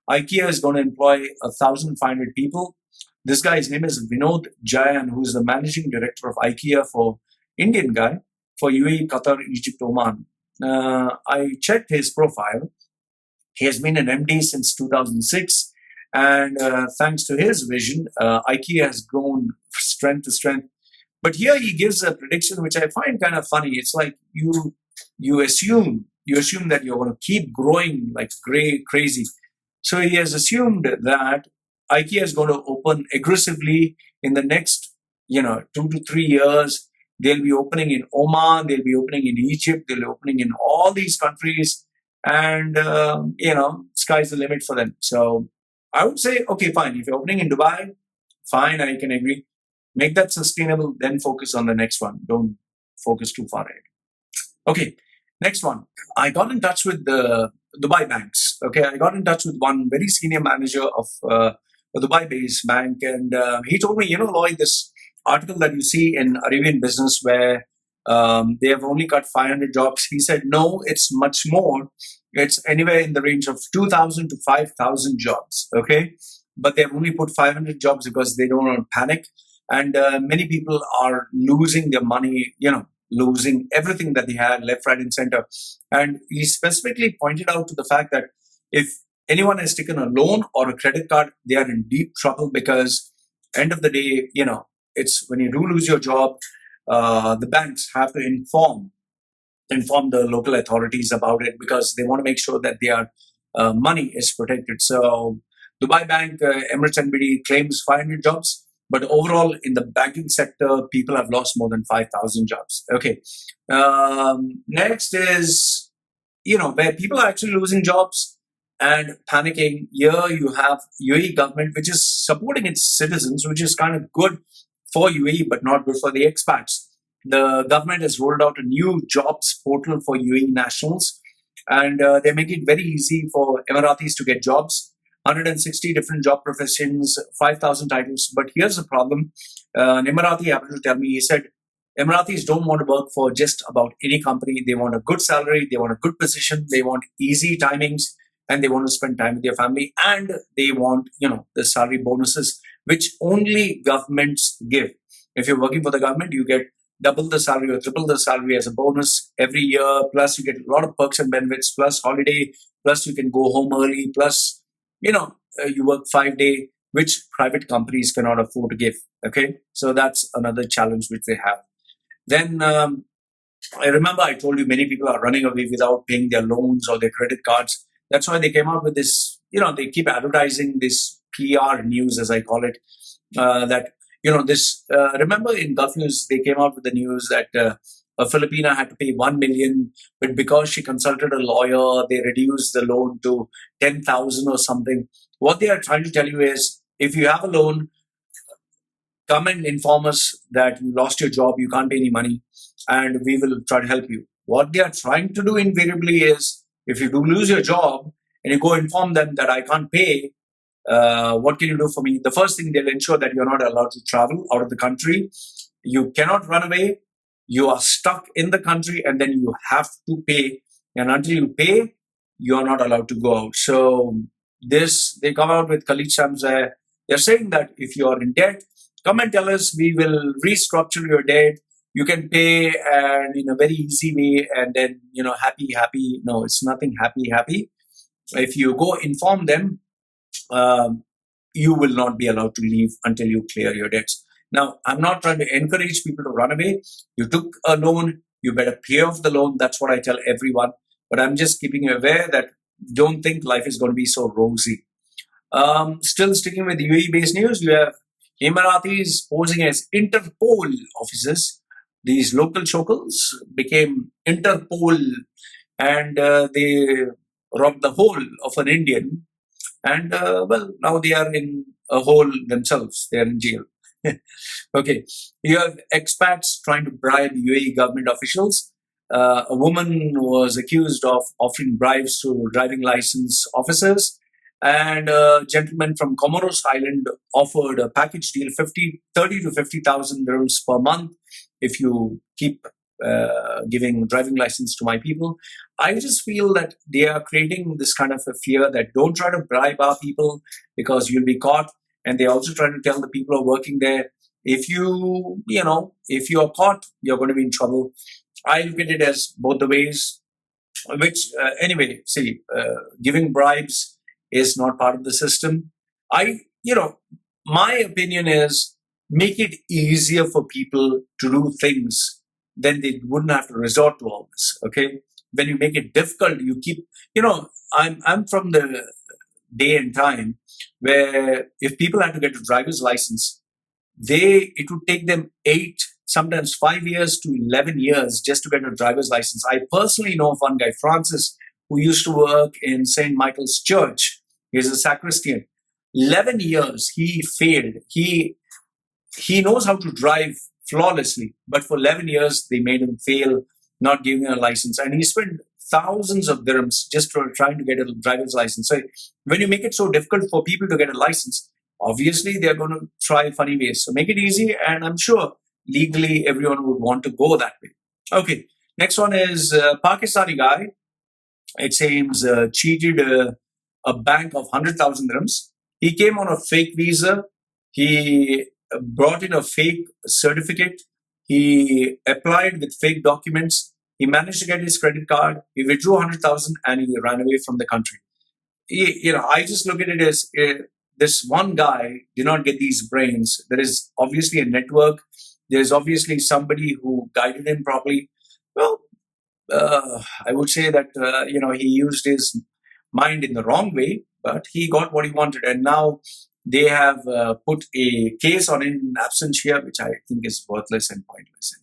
IKEA is going to employ 1,500 people. This guy's name is Vinod Jayan, who is the managing director of IKEA for Indian guy for UAE, Qatar, Egypt, Oman. I checked his profile. He has been an MD since 2006. And thanks to his vision, IKEA has grown strength to strength. But here he gives a prediction which I find kind of funny. It's like you assume that you're going to keep growing like crazy. So he has assumed that IKEA is going to open aggressively in the next 2 to 3 years. They'll be opening in Oman, they'll be opening in Egypt, they'll be opening in all these countries, and sky's the limit for them. So I would say, okay, fine. If you're opening in Dubai, fine, I can agree. Make that sustainable, then focus on the next one. Don't focus too far ahead. Okay, next one. I got in touch with the Dubai banks. Okay, I got in touch with one very senior manager of a Dubai-based bank, and he told me, Loy, this article that you see in Arabian Business where they have only cut 500 jobs. He said, no, it's much more. It's anywhere in the range of 2,000 to 5,000 jobs. Okay, but they've only put 500 jobs because they don't want to panic. And many people are losing their money, losing everything that they had left, right, and center. And he specifically pointed out to the fact that if anyone has taken a loan or a credit card, they are in deep trouble because end of the day, it's when you do lose your job, the banks have to inform the local authorities about it because they want to make sure that their money is protected. So Dubai Bank, Emirates NBD claims 500 jobs. But overall, in the banking sector, people have lost more than 5,000 jobs. Okay. Next is, where people are actually losing jobs and panicking. Here you have UAE government, which is supporting its citizens, which is kind of good for UAE, but not good for the expats. The government has rolled out a new jobs portal for UAE nationals, and they make it very easy for Emiratis to get jobs. 160 different job professions, 5,000 titles. But here's the problem. An Emirati happened to tell me, he said, Emiratis don't want to work for just about any company. They want a good salary, they want a good position, they want easy timings, and they want to spend time with their family. And they want, the salary bonuses, which only governments give. If you're working for the government, you get double the salary or triple the salary as a bonus every year. Plus, you get a lot of perks and benefits, plus holiday, plus you can go home early, plus you work 5 days, which private companies cannot afford to give. Okay, so that's another challenge which they have. Then I remember I told you many people are running away without paying their loans or their credit cards. That's why they came out with this. They keep advertising this PR news, as I call it. That this. Remember in Gulf News, they came out with the news that a Filipina had to pay 1 million, but because she consulted a lawyer, they reduced the loan to 10,000 or something. What they are trying to tell you is, if you have a loan, come and inform us that you lost your job, you can't pay any money, and we will try to help you. What they are trying to do invariably is, if you do lose your job and you go inform them that I can't pay, what can you do for me? The first thing, they'll ensure that you're not allowed to travel out of the country. You cannot run away. You are stuck in the country, and then you have to pay. And until you pay, you are not allowed to go out. So they come out with Khalid Shams. They're saying that if you are in debt, come and tell us. We will restructure your debt. You can pay and in a very easy way, and then happy. No, it's nothing happy. If you go inform them, you will not be allowed to leave until you clear your debts. Now, I'm not trying to encourage people to run away. You took a loan, you better pay off the loan. That's what I tell everyone. But I'm just keeping you aware that don't think life is going to be so rosy. Still sticking with UAE-based news, you have Emiratis posing as Interpol officers. These local chocals became Interpol, and they robbed the hole of an Indian. And now they are in a hole themselves. They are in jail. Okay, you have expats trying to bribe UAE government officials. A woman was accused of offering bribes to driving license officers, and a gentleman from Comoros Island offered a package deal, 30 to 50,000 dirhams per month if you keep giving driving license to my people. I just feel that they are creating this kind of a fear that don't try to bribe our people because you'll be caught. And they're also trying to tell the people who are working there, if if you are caught, you're going to be in trouble. I look at it as both the ways, which anyway, see, giving bribes is not part of the system. My opinion is make it easier for people to do things, then they wouldn't have to resort to all this. Okay, when you make it difficult, you keep, I'm from the day and time where if people had to get a driver's license, it would take them 8, sometimes 5 years to 11 years just to get a driver's license. I personally know of one guy, Francis, who used to work in St. Michael's Church. He's a sacristan. 11 years he failed. He knows how to drive flawlessly, but for 11 years they made him fail, not giving him a license, and he spent thousands of dirhams just for trying to get a driver's license. So when you make it so difficult for people to get a license, obviously they're going to try funny ways. So make it easy, and I'm sure legally everyone would want to go that way. Okay, next one is a Pakistani guy. It seems cheated a bank of 100,000 dirhams. He came on a fake visa. He brought in a fake certificate. He applied with fake documents. He managed to get his credit card. He withdrew 100,000 and he ran away from the country. I just look at it as this one guy did not get these brains. There is obviously a network. There is obviously somebody who guided him properly. Well, I would say that he used his mind in the wrong way, but he got what he wanted, and now they have put a case on him in absentia, which I think is worthless and pointless.